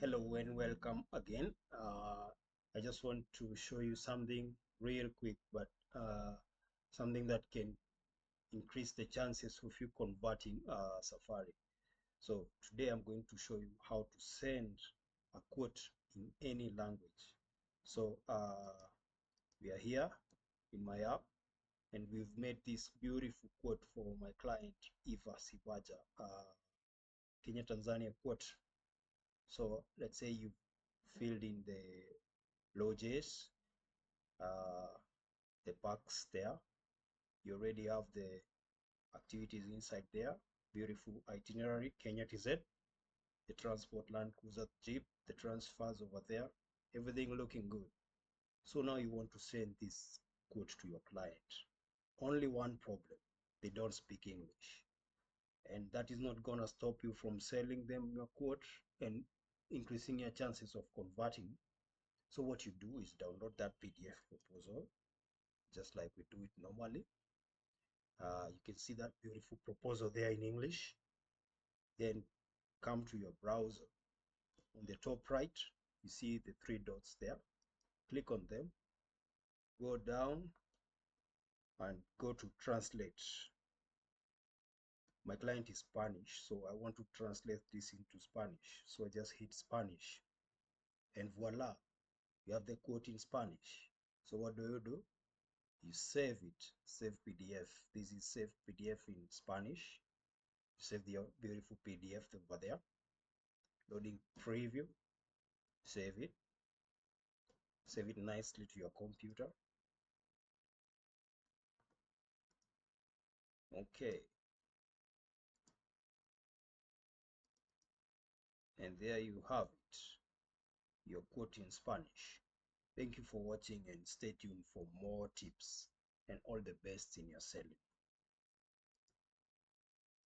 Hello and welcome again. I just want to show you something real quick, but something that can increase the chances of you converting Safari. So today I'm going to show you how to send a quote in any language. So we are here in my app and we've made this beautiful quote for my client Eva Sivaja, Kenya Tanzania quote. So let's say you filled in the lodges, uh, the parks there. You already have the activities inside there. Beautiful itinerary, Kenya TZ, the transport Land Cruiser Jeep, the transfers over there, everything looking good. So now you want to send this quote to your client. Only one problem, they don't speak English. And that is not gonna stop you from selling them your quote and increasing your chances of converting. So what you do is download that PDF proposal, just like we do it normally. You can see that beautiful proposal there in English. Then come to your browser. On the top right, you see the three dots there. Click on them, go down and go to translate. My client is Spanish, so I want to translate this into Spanish. So I just hit Spanish and voila, you have the quote in Spanish. So what do? You save it, save PDF. This is save PDF in Spanish. Save the beautiful PDF over there. Loading preview, save it nicely to your computer. Okay, and there you have it, your quote in Spanish. Thank you for watching and stay tuned for more tips and all the best in your selling.